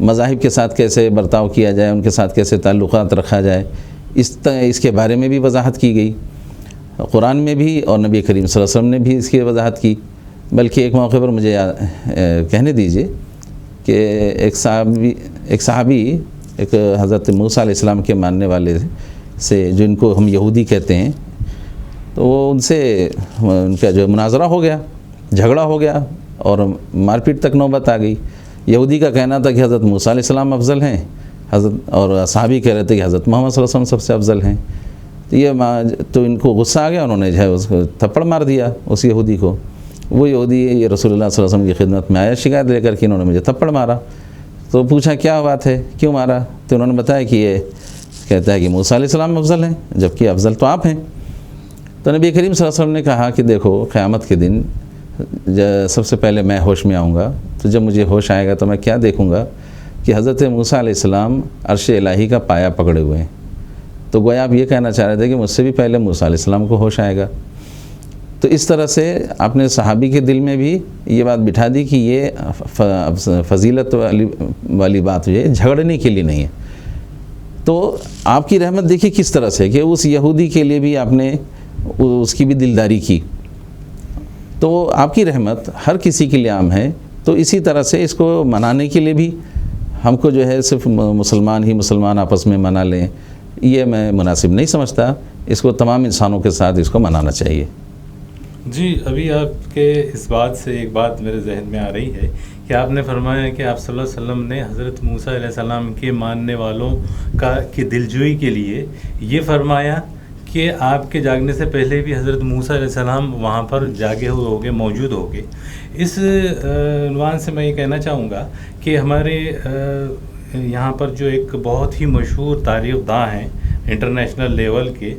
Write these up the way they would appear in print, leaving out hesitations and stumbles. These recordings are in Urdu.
مذاہب کے ساتھ کیسے برتاؤ کیا جائے، ان کے ساتھ کیسے تعلقات رکھا جائے، اس کے بارے میں بھی وضاحت کی گئی قرآن میں بھی، اور نبی کریم صلی اللہ علیہ وسلم نے بھی اس کی وضاحت کی۔ بلکہ ایک موقع پر مجھے کہنے دیجئے کہ ایک صحابی ایک حضرت موسیٰ علیہ السلام کے ماننے والے سے، جن کو ہم یہودی کہتے ہیں، تو وہ ان سے ان کا جو مناظرہ ہو گیا، جھگڑا ہو گیا اور مار پیٹ تک نوبت آ گئی۔ یہودی کا کہنا تھا کہ حضرت موسیٰ علیہ السلام افضل ہیں، اور صحابی کہہ رہے تھے کہ حضرت محمد صلی اللہ علیہ وسلم سب سے افضل ہیں۔ تو ان کو غصہ آ گیا، انہوں نے جو ہے اس کو تھپڑ مار دیا اس یہودی کو۔ وہ یہودی یہ رسول اللہ صلی اللہ علیہ وسلم کی خدمت میں آیا شکایت لے کر کے، انہوں نے مجھے تھپڑ مارا۔ تو پوچھا کیا بات ہے، کیوں مارا؟ تو انہوں نے بتایا کہ یہ کہتا ہے کہ موسیٰ علیہ السلام افضل ہیں، جبکہ افضل تو آپ ہیں۔ تو نبی کریم صلی اللہ علیہ وسلم نے کہا کہ دیکھو، قیامت کے دن سب سے پہلے میں ہوش میں آؤں گا، تو جب مجھے ہوش آئے گا تو میں کیا دیکھوں گا کہ حضرت موسیٰ علیہ السلام عرش الہی کا پایا پکڑے ہوئے ہیں۔ تو گویا آپ یہ کہنا چاہ رہے تھے کہ مجھ سے بھی پہلے موسیٰ علیہ السلام کو ہوش آئے گا۔ تو اس طرح سے آپ نے صحابی کے دل میں بھی یہ بات بٹھا دی کہ یہ فضیلت والی بات یہ جھگڑنے کے لیے نہیں ہے۔ تو آپ کی رحمت دیکھیے کس طرح سے کہ اس یہودی کے لیے بھی آپ نے اس کی بھی دلداری کی۔ تو آپ کی رحمت ہر کسی کے لیے عام ہے، تو اسی طرح سے اس کو منانے کے لیے بھی ہم کو جو ہے صرف مسلمان آپس میں منا لیں، یہ میں مناسب نہیں سمجھتا۔ اس کو تمام انسانوں کے ساتھ اس کو منانا چاہیے۔ جی، ابھی آپ کے اس بات سے ایک بات میرے ذہن میں آ رہی ہے کہ آپ نے فرمایا کہ آپ صلی اللہ علیہ وسلم نے حضرت موسیٰ علیہ السلام کے ماننے والوں کی دلجوئی کے لیے یہ فرمایا کہ آپ کے جاگنے سے پہلے بھی حضرت موسیٰ علیہ السلام وہاں پر جاگے ہوئے ہوگے، موجود ہوگے۔ اس عنوان سے میں یہ کہنا چاہوں گا کہ ہمارے یہاں پر جو ایک بہت ہی مشہور تاریخ داں ہیں انٹرنیشنل لیول کے،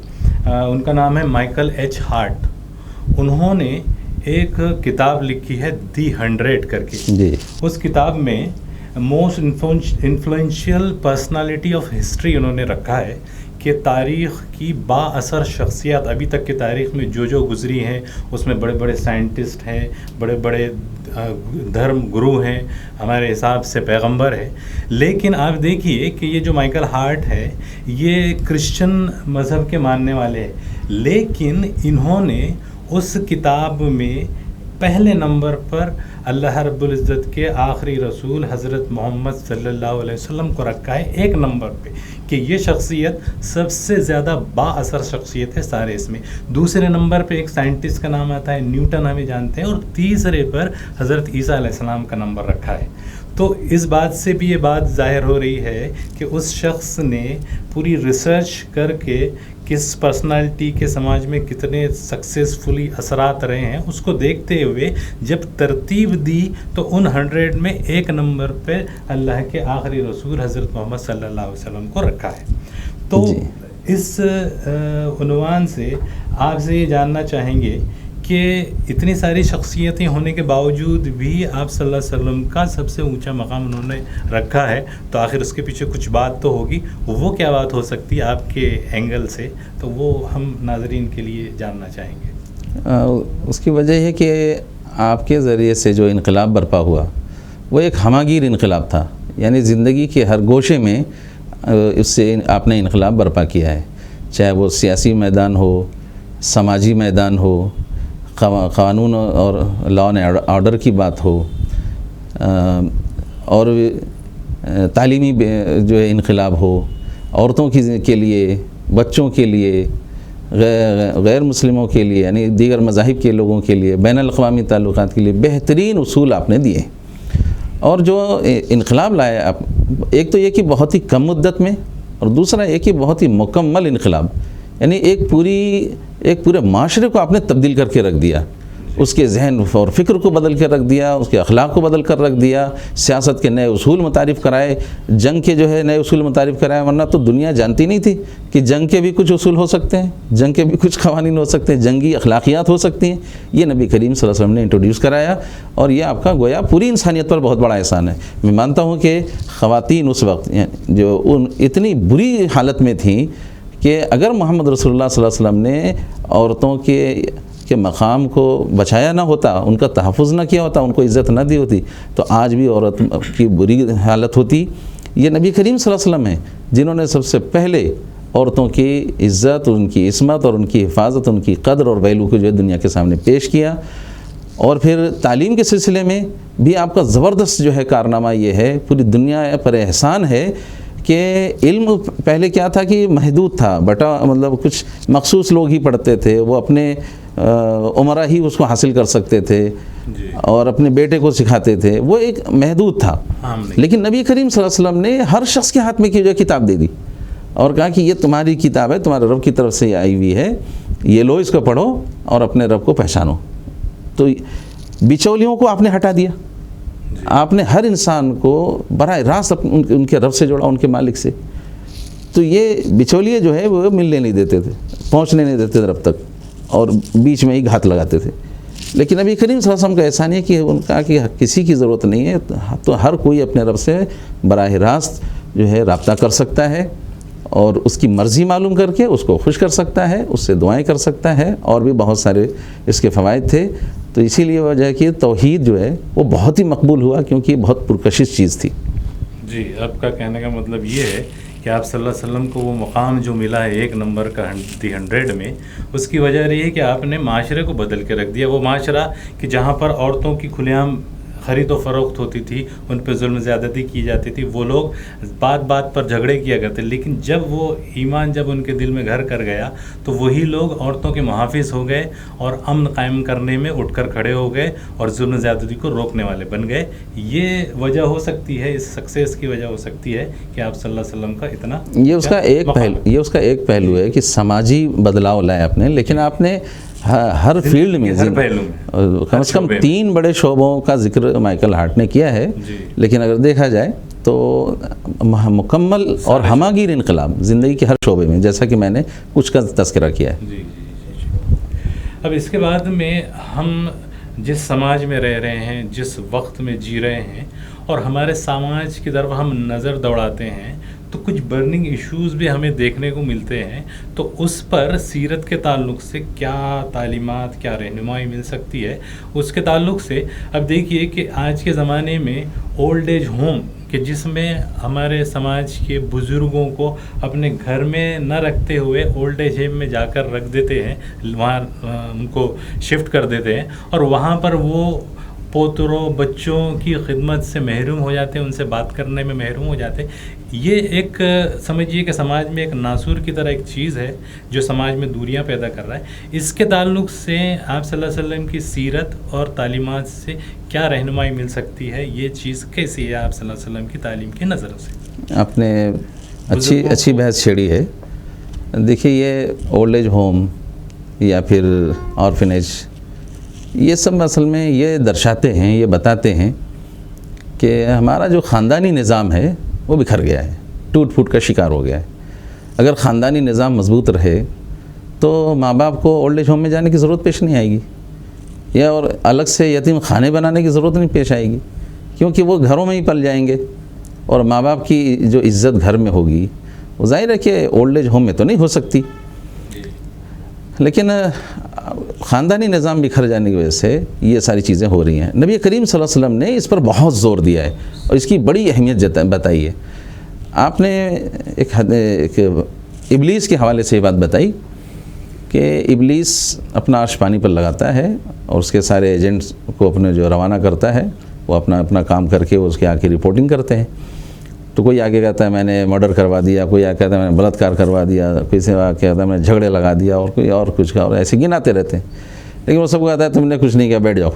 ان کا نام ہے مائیکل ایچ ہارٹ۔ انہوں نے ایک کتاب لکھی ہے دی 100 کر کے۔ جی، اس کتاب میں most influential personality of history انہوں نے رکھا ہے کہ تاریخ کی با اثر شخصیات ابھی تک کی تاریخ میں جو گزری ہیں، اس میں بڑے بڑے سائنٹسٹ ہیں، بڑے بڑے دھرم گرو ہیں، ہمارے حساب سے پیغمبر ہے۔ لیکن آپ دیکھیے کہ یہ جو مائیکل ہارٹ ہے، یہ کرسچن مذہب کے ماننے والے ہیں، لیکن انہوں نے اس کتاب میں پہلے نمبر پر اللہ رب العزت کے آخری رسول حضرت محمد صلی اللہ علیہ وسلم کو رکھا ہے ایک نمبر پہ، کہ یہ شخصیت سب سے زیادہ با اثر شخصیت ہے سارے اس میں۔ دوسرے نمبر پہ ایک سائنٹسٹ کا نام آتا ہے نیوٹن، ہمیں جانتے ہیں، اور تیسرے پر حضرت عیسیٰ علیہ السلام کا نمبر رکھا ہے۔ تو اس بات سے بھی یہ بات ظاہر ہو رہی ہے کہ اس شخص نے پوری ریسرچ کر کے کس پرسنالٹی کے سماج میں کتنے سکسیزفلی اثرات رہے ہیں، اس کو دیکھتے ہوئے جب ترتیب دی تو ان 100 میں ایک نمبر پہ اللہ کے آخری رسول حضرت محمد صلی اللہ علیہ وسلم کو رکھا ہے۔ تو اس عنوان سے آپ سے یہ جاننا چاہیں گے کہ اتنی ساری شخصیتیں ہونے کے باوجود بھی آپ صلی اللہ علیہ وسلم کا سب سے اونچا مقام انہوں نے رکھا ہے، تو آخر اس کے پیچھے کچھ بات تو ہوگی، وہ کیا بات ہو سکتی ہے آپ کے اینگل سے، تو وہ ہم ناظرین کے لیے جاننا چاہیں گے۔ اس کی وجہ یہ کہ آپ کے ذریعے سے جو انقلاب برپا ہوا وہ ایک ہماگیر انقلاب تھا، یعنی زندگی کے ہر گوشے میں اس سے آپ نے انقلاب برپا کیا ہے، چاہے وہ سیاسی میدان ہو، سماجی میدان ہو، قانون اور لا اینڈ آرڈر کی بات ہو، اور تعلیمی جو ہے انقلاب ہو، عورتوں کے لیے، بچوں کے لیے، غیر مسلموں کے لیے، یعنی دیگر مذاہب کے لوگوں کے لیے، بین الاقوامی تعلقات کے لیے بہترین اصول آپ نے دیے۔ اور جو انقلاب لایا آپ، ایک تو یہ کہ بہت ہی کم مدت میں، اور دوسرا یہ کہ بہت ہی مکمل انقلاب، یعنی ایک پورے معاشرے کو آپ نے تبدیل کر کے رکھ دیا، اس کے ذہن اور فکر کو بدل کے رکھ دیا، اس کے اخلاق کو بدل کر رکھ دیا، سیاست کے نئے اصول متعارف کرائے، جنگ کے جو ہے نئے اصول متعارف کرائے، ورنہ تو دنیا جانتی نہیں تھی کہ جنگ کے بھی کچھ اصول ہو سکتے ہیں، جنگ کے بھی کچھ قوانین ہو سکتے ہیں، جنگی اخلاقیات ہو سکتی ہیں۔ یہ نبی کریم صلی اللہ علیہ وسلم نے انٹروڈیوس کرایا، اور یہ آپ کا گویا پوری انسانیت پر بہت بڑا احسان ہے۔ میں مانتا ہوں کہ خواتین اس وقت جو اتنی بری حالت میں تھیں کہ اگر محمد رسول اللہ صلی اللہ علیہ وسلم نے عورتوں کے مقام کو بچایا نہ ہوتا، ان کا تحفظ نہ کیا ہوتا، ان کو عزت نہ دی ہوتی، تو آج بھی عورت کی بری حالت ہوتی۔ یہ نبی کریم صلی اللہ علیہ وسلم ہیں جنہوں نے سب سے پہلے عورتوں کی عزت، ان کی عصمت اور ان کی حفاظت، ان کی قدر اور ویلو کو جو ہے دنیا کے سامنے پیش کیا۔ اور پھر تعلیم کے سلسلے میں بھی آپ کا زبردست جو ہے کارنامہ یہ ہے، پوری دنیا پر احسان ہے کہ علم پہلے کیا تھا کہ محدود تھا، مطلب کچھ مخصوص لوگ ہی پڑھتے تھے، وہ اپنے عمرہ ہی اس کو حاصل کر سکتے تھے اور اپنے بیٹے کو سکھاتے تھے، وہ ایک محدود تھا۔ لیکن نبی کریم صلی اللہ علیہ وسلم نے ہر شخص کے ہاتھ میں کی جو کتاب دے دی اور کہا کہ یہ تمہاری کتاب ہے، تمہارے رب کی طرف سے یہ آئی ہوئی ہے، یہ لو، اس کو پڑھو اور اپنے رب کو پہچانو۔ تو بچولیوں کو آپ نے ہٹا دیا، آپ نے ہر انسان کو براہ راست ان کے رب سے جوڑا، ان کے مالک سے۔ تو یہ بچولیے جو ہے وہ ملنے نہیں دیتے تھے، پہنچنے نہیں دیتے تھے رب تک، اور بیچ میں ہی گھات لگاتے تھے۔ لیکن نبی کریم صلی اللہ علیہ وسلم کا احسان ہے کہ ان کا کہ کسی کی ضرورت نہیں ہے، تو ہر کوئی اپنے رب سے براہ راست جو ہے رابطہ کر سکتا ہے اور اس کی مرضی معلوم کر کے اس کو خوش کر سکتا ہے، اس سے دعائیں کر سکتا ہے، اور بھی بہت سارے اس کے فوائد تھے۔ تو اسی لیے وجہ ہے کہ توحید جو ہے وہ بہت ہی مقبول ہوا، کیونکہ یہ بہت پرکشش چیز تھی۔ جی، آپ کا کہنے کا مطلب یہ ہے کہ آپ صلی اللہ علیہ وسلم کو وہ مقام جو ملا ہے 1 نمبر کا 100 میں، اس کی وجہ رہی ہے کہ آپ نے معاشرے کو بدل کے رکھ دیا۔ وہ معاشرہ کہ جہاں پر عورتوں کی کھلے عام خرید و فروخت ہوتی تھی، ان پہ ظلم زیادتی کی جاتی تھی، وہ لوگ بات بات پر جھگڑے کیا کرتے، لیکن جب وہ ایمان جب ان کے دل میں گھر کر گیا تو وہی لوگ عورتوں کے محافظ ہو گئے اور امن قائم کرنے میں اٹھ کر کھڑے ہو گئے اور ظلم زیادتی کو روکنے والے بن گئے۔ یہ وجہ ہو سکتی ہے، اس سکسیس کی وجہ ہو سکتی ہے کہ آپ صلی اللہ علیہ وسلم کا اتنا یہ اس کا ایک پہلو ہے کہ سماجی بدلاؤ لائے آپ نے، لیکن آپ نے ہر فیلڈ میں کم از کم 3 بڑے شعبوں کا ذکر مائیکل ہارٹ نے کیا ہے۔ لیکن اگر دیکھا جائے تو مکمل اور ہماگیر انقلاب زندگی کے ہر شعبے میں، جیسا کہ میں نے کچھ کا تذکرہ کیا ہے۔ اب اس کے بعد میں ہم جس سماج میں رہ رہے ہیں، جس وقت میں جی رہے ہیں، اور ہمارے سماج کی طرف ہم نظر دوڑاتے ہیں تو کچھ برننگ ایشوز بھی ہمیں دیکھنے کو ملتے ہیں۔ تو اس پر سیرت کے تعلق سے کیا تعلیمات، کیا رہنمائی مل سکتی ہے اس کے تعلق سے؟ اب دیکھیے کہ آج کے زمانے میں اولڈ ایج ہوم کہ جس میں ہمارے سماج کے بزرگوں کو اپنے گھر میں نہ رکھتے ہوئے اولڈ ایج ہوم میں جا کر رکھ دیتے ہیں، وہاں ان کو شفٹ کر دیتے ہیں، اور وہاں پر وہ پوتروں بچوں کی خدمت سے محروم ہو جاتے ہیں، ان سے بات کرنے میں محروم ہو جاتے ہیں۔ یہ ایک سمجھیے کہ سماج میں ایک ناسور کی طرح ایک چیز ہے جو سماج میں دوریاں پیدا کر رہا ہے۔ اس کے تعلق سے آپ صلی اللہ علیہ وسلم کی سیرت اور تعلیمات سے کیا رہنمائی مل سکتی ہے؟ یہ چیز کیسی ہے آپ صلی اللہ علیہ وسلم کی تعلیم کی نظر سے؟ آپ نے اچھی بحث چھیڑی ہے۔ دیکھیے، یہ اولڈ ایج ہوم یا پھر آرفنیج، یہ سب اصل میں یہ درشاتے ہیں، یہ بتاتے ہیں کہ ہمارا جو خاندانی نظام ہے وہ بکھر گیا ہے، ٹوٹ پھوٹ کا شکار ہو گیا ہے۔ اگر خاندانی نظام مضبوط رہے تو ماں باپ کو اولڈ ایج ہوم میں جانے کی ضرورت پیش نہیں آئے گی، یا اور الگ سے یتیم خانے بنانے کی ضرورت نہیں پیش آئے گی، کیونکہ وہ گھروں میں ہی پل جائیں گے، اور ماں باپ کی جو عزت گھر میں ہوگی وہ ظاہر ہے کہ اولڈ ایج ہوم میں تو نہیں ہو سکتی۔ لیکن خاندانی نظام بکھر جانے کی وجہ سے یہ ساری چیزیں ہو رہی ہیں۔ نبی کریم صلی اللہ علیہ وسلم نے اس پر بہت زور دیا ہے اور اس کی بڑی اہمیت بتائی ہے۔ آپ نے ایک ابلیس کے حوالے سے یہ بات بتائی کہ ابلیس اپنا عرش پانی پر لگاتا ہے اور اس کے سارے ایجنٹس کو اپنے جو روانہ کرتا ہے، وہ اپنا کام کر کے اس کے آ کے رپورٹنگ کرتے ہیں۔ تو کوئی آگے کہتا ہے میں نے مرڈر کروا دیا، کوئی آگے کہتا ہے میں نے بلاత్కాر کروا دیا، کوئی سے آگے کہتا ہے میں نے جھگڑے لگا دیا، اور کوئی اور کچھ کا، اور ایسے گناتے رہتے ہیں۔ لیکن وہ سب کو کہتا ہے تم نے کچھ نہیں کیا، بیٹھ جاؤ۔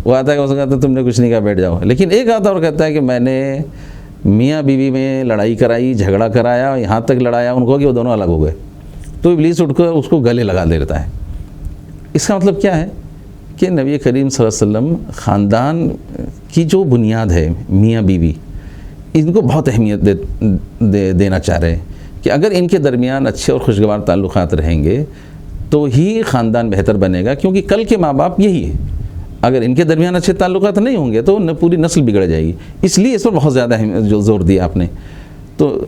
وہ آتا ہے کہ وہ سب کہتا ہے تم نے کچھ نہیں کیا، بیٹھ جاؤ۔ لیکن ایک آتا اور کہتا ہے کہ میں نے میاں بیوی میں لڑائی کرائی، جھگڑا کرایا، یہاں تک لڑایا ان کو کہ وہ دونوں الگ ہو گئے۔ تو ابلیس اٹھ کر اس کو گلے لگا دیتا ہے۔ اس کا مطلب کیا ہے کہ نبی کریم صلی اللہ علیہ وسلم خاندان کی جو بنیاد ہے، میاں بیوی، ان کو بہت اہمیت دینا چاہ رہے ہیں کہ اگر ان کے درمیان اچھے اور خوشگوار تعلقات رہیں گے تو ہی خاندان بہتر بنے گا، کیونکہ کل کے ماں باپ یہی ہے۔ اگر ان کے درمیان اچھے تعلقات نہیں ہوں گے تو پوری نسل بگڑ جائے گی۔ اس لیے اس پر بہت زیادہ جو زور دیا آپ نے۔ تو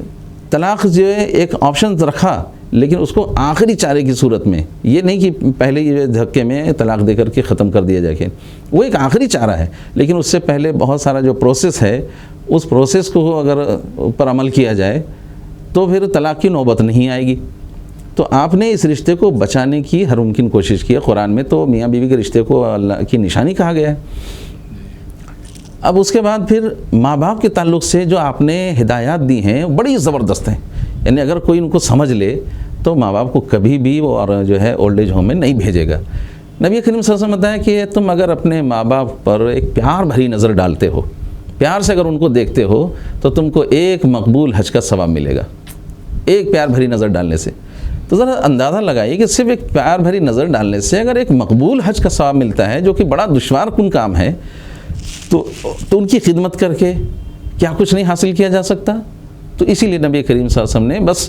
طلاق جو ہے ایک آپشن رکھا لیکن اس کو آخری چارے کی صورت میں، یہ نہیں کہ پہلے یہ دھکے میں طلاق دے کر کے ختم کر دیا جائے، کہ وہ ایک آخری چارہ ہے، لیکن اس سے پہلے بہت سارا جو پروسیس ہے اس پروسیس کو اگر پر عمل کیا جائے تو پھر طلاق کی نوبت نہیں آئے گی۔ تو آپ نے اس رشتے کو بچانے کی ہر ممکن کوشش کی ہے۔ قرآن میں تو میاں بیوی کے رشتے کو اللہ کی نشانی کہا گیا ہے۔ اب اس کے بعد پھر ماں باپ کے تعلق سے جو آپ نے ہدایات دی ہیں بڑی زبردست ہیں، یعنی اگر کوئی ان کو سمجھ لے تو ماں باپ کو کبھی بھی وہ اور جو ہے اولڈ ایج ہوم میں نہیں بھیجے گا۔ نبی کریم صلی اللہ علیہ وسلم بتایا کہ تم اگر اپنے ماں باپ پر ایک پیار بھری نظر ڈالتے ہو، پیار سے اگر ان کو دیکھتے ہو تو تم کو ایک مقبول حج کا ثواب ملے گا، ایک پیار بھری نظر ڈالنے سے۔ تو ذرا اندازہ لگائیے کہ صرف ایک پیار بھری نظر ڈالنے سے اگر ایک مقبول حج کا ثواب ملتا ہے، جو کہ بڑا دشوار کن کام ہے، تو ان کی خدمت کر کے کیا کچھ نہیں حاصل کیا جا سکتا؟ تو اسی لیے نبی کریم صلی اللہ علیہ وسلم نے بس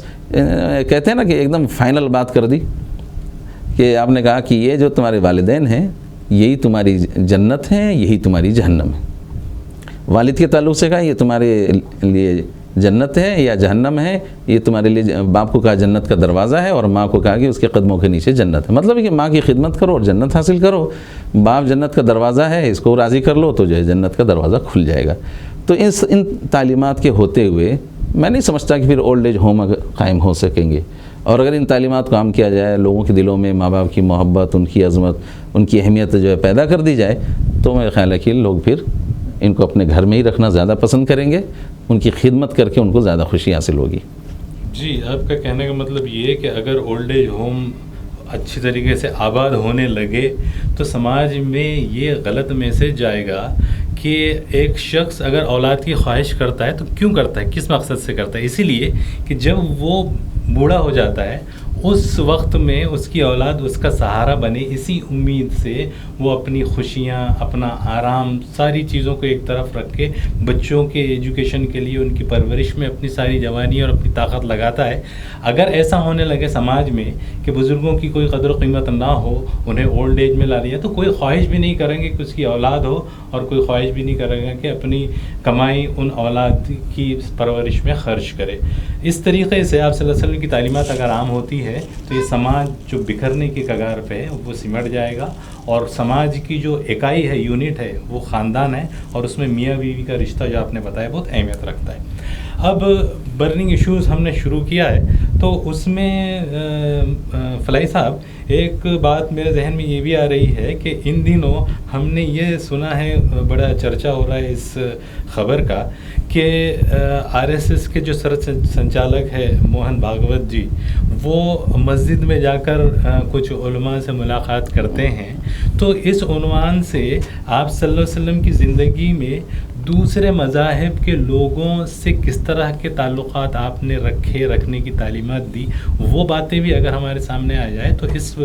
کہتے ہیں نا کہ ایک دم فائنل بات کر دی، کہ آپ نے کہا کہ یہ جو تمہارے والدین ہیں یہی تمہاری جنت ہیں، یہی تمہاری جہنم ہے۔ والد کے تعلق سے کہا یہ تمہارے لیے جنت ہے یا جہنم ہے، یہ تمہارے لیے، باپ کو کہا جنت کا دروازہ ہے، اور ماں کو کہا کہ اس کے قدموں کے نیچے جنت ہے۔ مطلب ہے کہ ماں کی خدمت کرو اور جنت حاصل کرو، باپ جنت کا دروازہ ہے، اس کو راضی کر لو تو جو ہے جنت کا دروازہ کھل جائے گا۔ تو ان تعلیمات کے ہوتے ہوئے میں نہیں سمجھتا کہ پھر اولڈ ایج ہوم قائم ہو سکیں گے، اور اگر ان تعلیمات کو عام کیا جائے، لوگوں کے دلوں میں ماں باپ کی محبت، ان کی عظمت، ان کی اہمیت جو ہے پیدا کر دی جائے، تو میرا خیال ہے کہ لوگ پھر ان کو اپنے گھر میں ہی رکھنا زیادہ پسند کریں گے، ان کی خدمت کر کے ان کو زیادہ خوشی حاصل ہوگی۔ جی، آپ کا کہنے کا مطلب یہ ہے کہ اگر اولڈ ایج ہوم اچھی طریقے سے آباد ہونے لگے تو سماج میں یہ غلط میسج جائے گا کہ ایک شخص اگر اولاد کی خواہش کرتا ہے تو کیوں کرتا ہے، کس مقصد سے کرتا ہے؟ اسی لیے کہ جب وہ بوڑھا ہو جاتا ہے اس وقت میں اس کی اولاد اس کا سہارا بنے، اسی امید سے وہ اپنی خوشیاں، اپنا آرام، ساری چیزوں کو ایک طرف رکھ کے بچوں کے ایجوکیشن کے لیے، ان کی پرورش میں اپنی ساری جوانی اور اپنی طاقت لگاتا ہے۔ اگر ایسا ہونے لگے سماج میں کہ بزرگوں کی کوئی قدر و قیمت نہ ہو، انہیں اولڈ ایج میں لا دیا، تو کوئی خواہش بھی نہیں کریں گے کہ اس کی اولاد ہو، اور کوئی خواہش بھی نہیں کرے گا کہ اپنی کمائی ان اولاد کی پرورش میں خرچ کرے۔ اس طریقے سے آپ صلی اللہ علیہ وسلم کی تعلیمات اگر عام ہوتی ہے تو یہ سماج جو بکھرنے کی کگار پہ ہے وہ سمٹ جائے گا، اور سماج کی جو اکائی ہے، یونٹ ہے، وہ خاندان ہے، اور اس میں میاں بیوی کا رشتہ جو آپ نے بتایا بہت اہمیت رکھتا ہے۔ اب برننگ ایشوز ہم نے شروع کیا ہے، تو اس میں فلاحی صاحب ایک بات میرے ذہن میں یہ بھی آ رہی ہے کہ ان دنوں ہم نے یہ سنا ہے، بڑا چرچا ہو رہا ہے اس خبر کا، کہ RSS کے جو سنچالک ہے موہن بھاگوت جی، وہ مسجد میں جا کر کچھ علماء سے ملاقات کرتے ہیں، تو اس عنوان سے آپ صلی اللہ علیہ وسلم کی زندگی میں دوسرے مذاہب کے لوگوں سے کس طرح کے تعلقات آپ نے رکھنے کی تعلیمات دی، وہ باتیں بھی اگر ہمارے سامنے آ جائے تو اس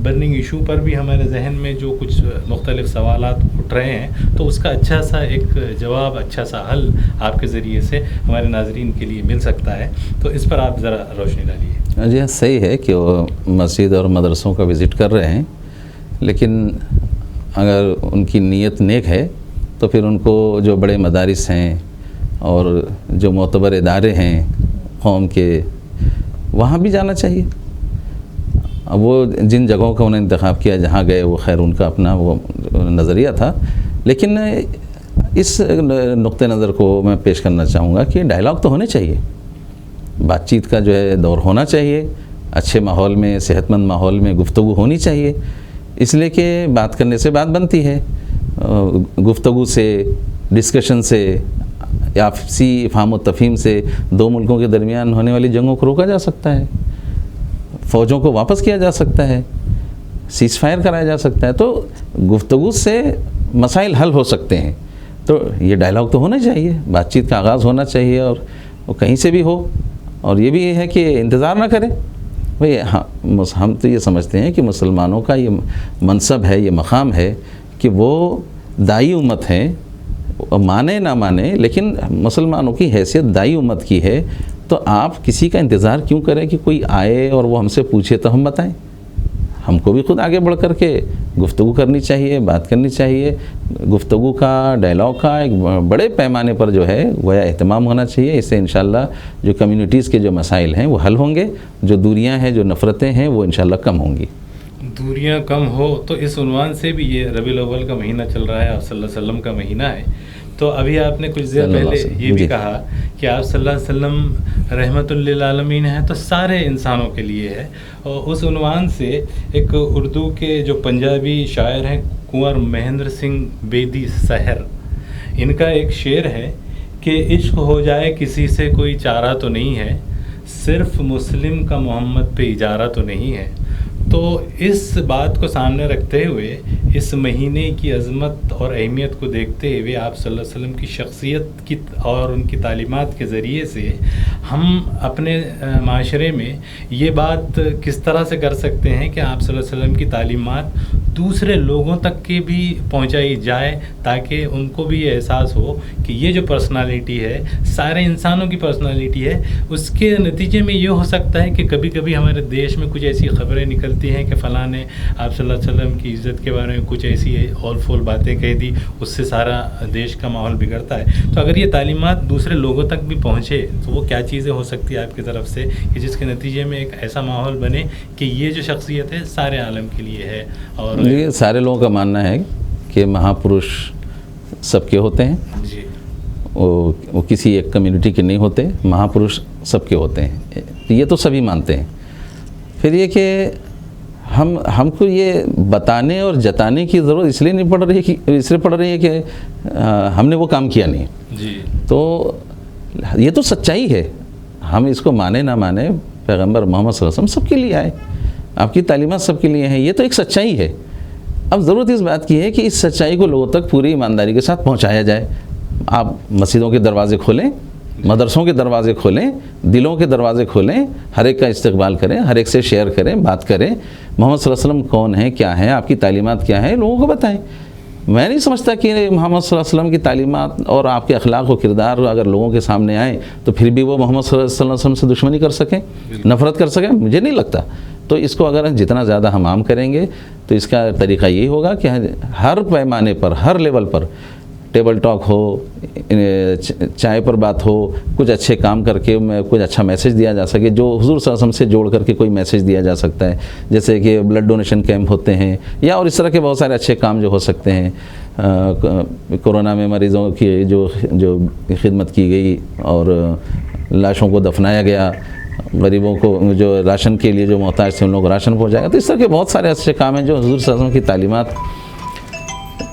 برننگ ایشو پر بھی ہمارے ذہن میں جو کچھ مختلف سوالات اٹھ رہے ہیں، تو اس کا اچھا سا ایک جواب، اچھا سا حل آپ کے ذریعے سے ہمارے ناظرین کے لیے مل سکتا ہے، تو اس پر آپ ذرا روشنی ڈالیے۔ جی ہاں، صحیح ہے کہ وہ مسجد اور مدرسوں کا وزٹ کر رہے ہیں، لیکن اگر ان کی نیت نیک ہے تو پھر ان کو جو بڑے مدارس ہیں اور جو معتبر ادارے ہیں قوم کے، وہاں بھی جانا چاہیے۔ اب وہ جن جگہوں کا انہیں انتخاب کیا جہاں گئے، وہ خیر ان کا اپنا وہ نظریہ تھا، لیکن اس نقطہ نظر کو میں پیش کرنا چاہوں گا کہ ڈائلاگ تو ہونے چاہیے، بات چیت کا جو ہے دور ہونا چاہیے، اچھے ماحول میں، صحت مند ماحول میں گفتگو ہونی چاہیے، اس لیے کہ بات کرنے سے بات بنتی ہے، گفتگو سے، ڈسکشن سے، آپسی افہام و تفہیم سے دو ملکوں کے درمیان ہونے والی جنگوں کو روکا جا سکتا ہے، فوجوں کو واپس کیا جا سکتا ہے، سیز فائر کرایا جا سکتا ہے، تو گفتگو سے مسائل حل ہو سکتے ہیں۔ تو یہ ڈائلاگ تو ہونا چاہیے، بات چیت کا آغاز ہونا چاہیے، اور وہ کہیں سے بھی ہو، اور یہ بھی ہے کہ انتظار نہ کریں۔ بھئی ہم تو یہ سمجھتے ہیں کہ مسلمانوں کا یہ منصب ہے، یہ مقام ہے کہ وہ دائی امت ہیں، مانے نہ مانے، لیکن مسلمانوں کی حیثیت دائی امت کی ہے، تو آپ کسی کا انتظار کیوں کریں کہ کوئی آئے اور وہ ہم سے پوچھے تو ہم بتائیں؟ ہم کو بھی خود آگے بڑھ کر کے گفتگو کرنی چاہیے، بات کرنی چاہیے، گفتگو کا، ڈائلاگ کا ایک بڑے پیمانے پر جو ہے گویا اہتمام ہونا چاہیے. اس سے انشاءاللہ جو کمیونٹیز کے جو مسائل ہیں وہ حل ہوں گے، جو دوریاں ہیں، جو نفرتیں ہیں وہ انشاءاللہ کم ہوں گی. دوریاں کم ہو تو اس عنوان سے بھی یہ ربیع الاول کا مہینہ چل رہا ہے، آپ صلی اللہ علیہ وسلم کا مہینہ ہے. تو ابھی آپ نے کچھ دیر پہلے یہ بھی کہا کہ آپ صلی اللہ علیہ وسلم رحمت للعالمین ہیں، تو سارے انسانوں کے لیے ہے. اور اس عنوان سے ایک اردو کے جو پنجابی شاعر ہیں کنور مہندر سنگھ بیدی سحر، ان کا ایک شعر ہے کہ عشق ہو جائے کسی سے کوئی چارہ تو نہیں ہے، صرف مسلم کا محمد پہ اجارہ تو نہیں ہے. تو اس بات کو سامنے رکھتے ہوئے، اس مہینے کی عظمت اور اہمیت کو دیکھتے ہوئے، آپ صلی اللہ علیہ وسلم کی شخصیت کی اور ان کی تعلیمات کے ذریعے سے ہم اپنے معاشرے میں یہ بات کس طرح سے کر سکتے ہیں کہ آپ صلی اللہ علیہ وسلم کی تعلیمات دوسرے لوگوں تک کے بھی پہنچائی جائے، تاکہ ان کو بھی یہ احساس ہو کہ یہ جو پرسنالٹی ہے، سارے انسانوں کی پرسنالٹی ہے. اس کے نتیجے میں یہ ہو سکتا ہے کہ کبھی کبھی ہمارے دیش میں کچھ ایسی خبریں نکلتی ہیں کہ فلاں نے آپ صلی اللہ علیہ وسلم کی عزت کے بارے میں کچھ ایسی اول فول باتیں کہہ دی، اس سے سارا دیش کا ماحول بگڑتا ہے. تو اگر یہ تعلیمات دوسرے لوگوں تک بھی پہنچے تو وہ کیا چیزیں ہو سکتی ہے آپ کی طرف سے کہ جس کے نتیجے میں ایک ایسا ماحول بنے کہ یہ جو شخصیت ہے سارے عالم کے لیے ہے. اور یہ سارے لوگوں کا ماننا ہے کہ مہا پروش سب کے ہوتے ہیں، جی وہ کسی ایک کمیونٹی کے نہیں ہوتے، مہا پروش سب کے ہوتے ہیں، یہ تو سبھی مانتے ہیں. پھر یہ کہ ہم کو یہ بتانے اور جتانے کی ضرورت اس لیے نہیں پڑ رہی ہے کہ ہم نے وہ کام کیا نہیں. جی تو یہ تو سچائی ہے، ہم اس کو مانے نہ مانے، پیغمبر محمد صلی اللہ علیہ وسلم سب کے لیے آئے، آپ کی تعلیمات سب کے لیے ہیں، یہ تو ایک سچائی ہے. اب ضرورت اس بات کی ہے کہ اس سچائی کو لوگوں تک پوری ایمانداری کے ساتھ پہنچایا جائے. آپ مسجدوں کے دروازے کھولیں، مدرسوں کے دروازے کھولیں، دلوں کے دروازے کھولیں، ہر ایک کا استقبال کریں، ہر ایک سے شیئر کریں، بات کریں. محمد صلی اللہ علیہ وسلم کون ہیں، کیا ہیں، آپ کی تعلیمات کیا ہیں، لوگوں کو بتائیں. میں نہیں سمجھتا کہ محمد صلی اللہ علیہ وسلم کی تعلیمات اور آپ کے اخلاق و کردار اگر لوگوں کے سامنے آئیں تو پھر بھی وہ محمد صلی اللہ علیہ وسلم سے دشمنی کر سکیں، نفرت کر سکیں، مجھے نہیں لگتا. تو اس کو اگر جتنا زیادہ ہم عام کریں گے تو اس کا طریقہ یہی ہوگا کہ ہر پیمانے پر، ہر لیول پر ٹیبل ٹاک ہو، چائے پر بات ہو، کچھ اچھے کام کر کے کچھ اچھا میسیج دیا جا سکے، جو حضور صلی اللہ علیہ وسلم سے جوڑ کر کے کوئی میسیج دیا جا سکتا ہے، جیسے کہ بلڈ ڈونیشن کیمپ ہوتے ہیں یا اور اس طرح کے بہت سارے اچھے کام جو ہو سکتے ہیں. کورونا میں مریضوں کی جو خدمت کی گئی اور لاشوں کو دفنایا گیا، غریبوں کو جو راشن کے لیے جو محتاج تھے ان لوگوں کو راشن پہنچایا گیا. تو اس طرح کے بہت سارے اچھے کام ہیں جو حضور صلی اللہ علیہ وسلم کی تعلیمات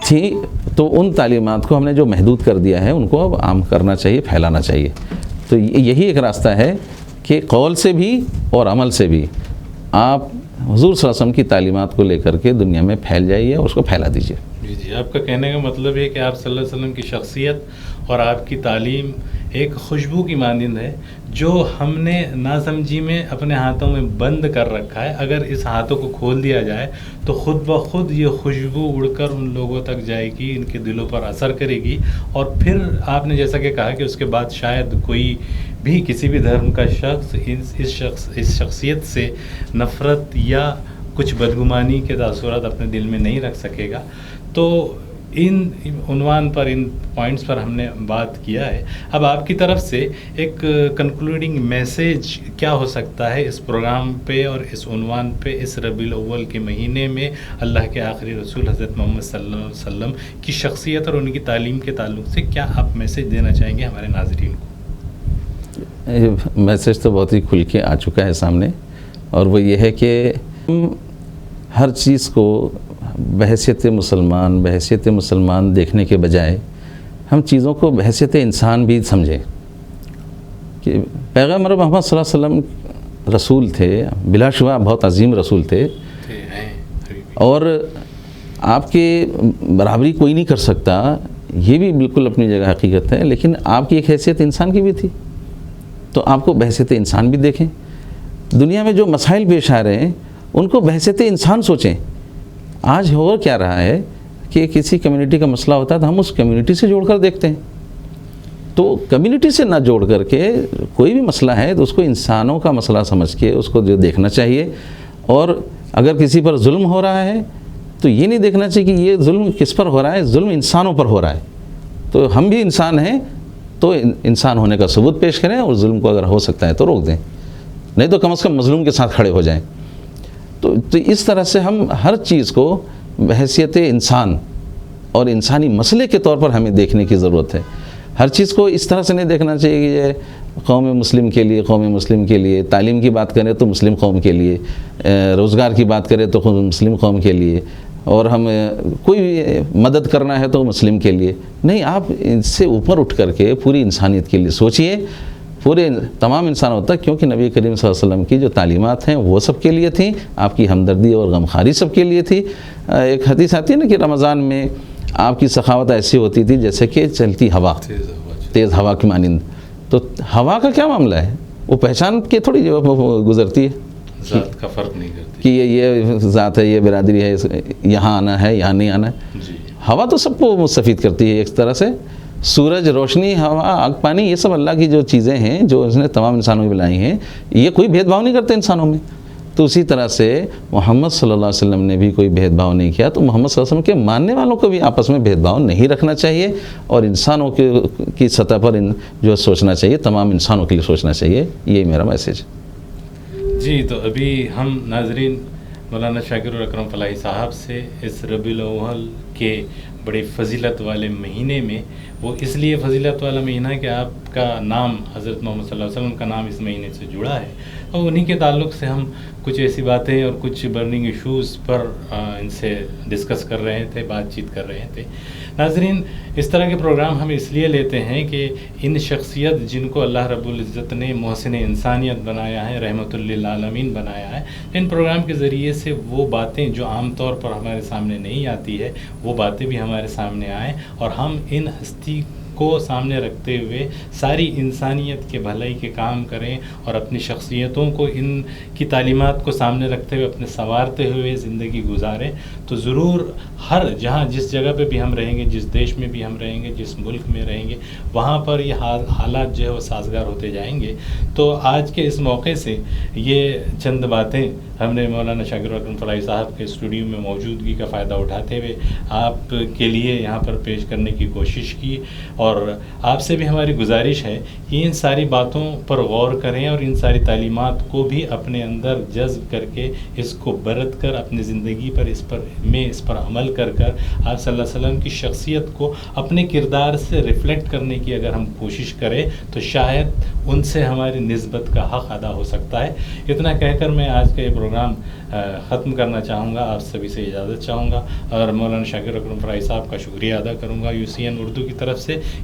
تھی. تو ان تعلیمات کو ہم نے جو محدود کر دیا ہے ان کو اب عام کرنا چاہیے، پھیلانا چاہیے. تو یہی ایک راستہ ہے کہ قول سے بھی اور عمل سے بھی آپ حضور صلی اللہ علیہ وسلم کی تعلیمات کو لے کر کے دنیا میں پھیل جائیے اور اس کو پھیلا دیجیے. جی آپ کا کہنے کا مطلب ہے کہ آپ صلی اللہ علیہ وسلم کی شخصیت اور آپ کی تعلیم ایک خوشبو کی مانند ہے جو ہم نے ناسمجھی میں اپنے ہاتھوں میں بند کر رکھا ہے. اگر اس ہاتھوں کو کھول دیا جائے تو خود بخود یہ خوشبو اڑ کر ان لوگوں تک جائے گی، ان کے دلوں پر اثر کرے گی، اور پھر آپ نے جیسا کہ کہا کہ اس کے بعد شاید کوئی بھی کسی بھی دھرم کا شخص اس شخصیت سے نفرت یا کچھ بدگمانی کے تاثرات اپنے دل میں نہیں رکھ سکے گا. تو ان عنوان پر، ان پوائنٹس پر ہم نے بات کیا ہے. اب آپ کی طرف سے ایک کنکلوڈنگ میسیج کیا ہو سکتا ہے اس پروگرام پہ اور اس عنوان پہ، اس ربیع الاول کے مہینے میں اللہ کے آخری رسول حضرت محمد صلی اللہ علیہ وسلم کی شخصیت اور ان کی تعلیم کے تعلق سے کیا آپ میسیج دینا چاہیں گے ہمارے ناظرین کو؟ میسیج تو بہت ہی کھل کے آ چکا ہے سامنے، اور وہ یہ ہے کہ ہم ہر چیز کو بحیثیت مسلمان دیکھنے کے بجائے ہم چیزوں کو بحیثیت انسان بھی سمجھیں. کہ پیغمبر محمد صلی اللہ علیہ وسلم رسول تھے، بلا شبہ بہت عظیم رسول تھے، اور آپ کے برابری کوئی نہیں کر سکتا، یہ بھی بالکل اپنی جگہ حقیقت ہے. لیکن آپ کی ایک حیثیت انسان کی بھی تھی، تو آپ کو بحیثیت انسان بھی دیکھیں. دنیا میں جو مسائل پیش آ رہے ہیں ان کو بحیثیت انسان سوچیں. آج ہو کیا رہا ہے کہ کسی کمیونٹی کا مسئلہ ہوتا ہے تو ہم اس کمیونٹی سے جوڑ کر دیکھتے ہیں. تو کمیونٹی سے نہ جوڑ کر کے کوئی بھی مسئلہ ہے تو اس کو انسانوں کا مسئلہ سمجھ کے اس کو جو دیکھنا چاہیے. اور اگر کسی پر ظلم ہو رہا ہے تو یہ نہیں دیکھنا چاہیے کہ یہ ظلم کس پر ہو رہا ہے، ظلم انسانوں پر ہو رہا ہے، تو ہم بھی انسان ہیں، تو انسان ہونے کا ثبوت پیش کریں اور ظلم کو اگر ہو سکتا ہے تو روک دیں، نہیں تو کم از کم مظلوم کے ساتھ کھڑے ہو جائیں۔ تو اس طرح سے ہم ہر چیز کو بحیثیت انسان اور انسانی مسئلے کے طور پر ہمیں دیکھنے کی ضرورت ہے۔ ہر چیز کو اس طرح سے نہیں دیکھنا چاہیے کہ یہ قوم مسلم کے لیے، قوم مسلم کے لیے، تعلیم کی بات کریں تو مسلم قوم کے لیے، روزگار کی بات کریں تو مسلم قوم کے لیے، اور ہم کوئی مدد کرنا ہے تو مسلم کے لیے نہیں۔ آپ اس سے اوپر اٹھ کر کے پوری انسانیت کے لیے سوچئے، پورے تمام انسانوں تک، کیونکہ نبی کریم صلی اللہ علیہ وسلم کی جو تعلیمات ہیں وہ سب کے لیے تھیں، آپ کی ہمدردی اور غمخواری سب کے لیے تھی۔ ایک حدیث آتی ہے نا کہ رمضان میں آپ کی سخاوت ایسی ہوتی تھی جیسے کہ چلتی ہوا، تیز ہوا کی مانند۔ تو ہوا کا کیا معاملہ ہے؟ وہ پہچان کے تھوڑی جو گزرتی ہے، ذات کا فرق نہیں کرتی کہ یہ ذات ہے، یہ برادری ہے، یہاں آنا ہے، یہاں نہیں آنا ہے۔ جی، ہوا تو سب کو مستفید کرتی ہے ایک طرح سے، سورج، روشنی، ہوا، آگ، پانی، یہ سب اللہ کی جو چیزیں ہیں جو اس نے تمام انسانوں کو بنائی ہیں، یہ کوئی بھید بھاؤ نہیں کرتے انسانوں میں۔ تو اسی طرح سے محمد صلی اللہ علیہ وسلم نے بھی کوئی بھید بھاؤ نہیں کیا، تو محمد صلی اللہ علیہ وسلم کے ماننے والوں کو بھی آپس میں بھید بھاؤ نہیں رکھنا چاہیے، اور انسانوں کی سطح پر جو سوچنا چاہیے، تمام انسانوں کے لیے سوچنا چاہیے۔ یہی میرا میسیج ہے۔ جی، تو ابھی ہم ناظرین مولانا شاکر الاکرم فلاحی صاحب سے اس ربیع الاول کے بڑے فضیلت والے مہینے میں، وہ اس لیے فضیلت والا مہینہ ہے کہ آپ کا نام، حضرت محمد صلی اللہ علیہ وسلم کا نام اس مہینے سے جڑا ہے، اور انہی کے تعلق سے ہم کچھ ایسی باتیں اور کچھ برننگ ایشوز پر ان سے ڈسکس کر رہے تھے، بات چیت کر رہے تھے۔ ناظرین، اس طرح کے پروگرام ہم اس لیے لیتے ہیں کہ ان شخصیت جن کو اللہ رب العزت نے محسن انسانیت بنایا ہے، رحمت للعالمین بنایا ہے، ان پروگرام کے ذریعے سے وہ باتیں جو عام طور پر ہمارے سامنے نہیں آتی ہے، وہ باتیں بھی ہمارے سامنے آئیں، اور ہم ان ہستی کو سامنے رکھتے ہوئے ساری انسانیت کے بھلائی کے کام کریں، اور اپنی شخصیتوں کو، ان کی تعلیمات کو سامنے رکھتے ہوئے اپنے سنوارتے ہوئے زندگی گزاریں، تو ضرور ہر جہاں جس جگہ پہ بھی ہم رہیں گے، جس دیش میں بھی ہم رہیں گے، جس ملک میں رہیں گے، وہاں پر یہ حالات جو ہے وہ سازگار ہوتے جائیں گے۔ تو آج کے اس موقع سے یہ چند باتیں ہم نے مولانا شاکر الاکرم فلاحی صاحب کے اسٹوڈیو میں موجودگی کا فائدہ اٹھاتے ہوئے آپ کے لیے یہاں پر پیش کرنے کی کوشش کی، اور آپ سے بھی ہماری گزارش ہے کہ ان ساری باتوں پر غور کریں، اور ان ساری تعلیمات کو بھی اپنے اندر جذب کر کے اس کو برت کر اپنی زندگی پر اس پر عمل کر آپ صلی اللہ علیہ وسلم کی شخصیت کو اپنے کردار سے ریفلیکٹ کرنے کی اگر ہم کوشش کریں تو شاید ان سے ہماری نسبت کا حق ادا ہو سکتا ہے۔ اتنا کہہ کر میں آج کا یہ پروگرام ختم کرنا چاہوں گا، آپ سبھی سے اجازت چاہوں گا، اور مولانا شاکر اکرم فلاحی صاحب کا شکریہ ادا کروں گا UCN اردو کی طرف سے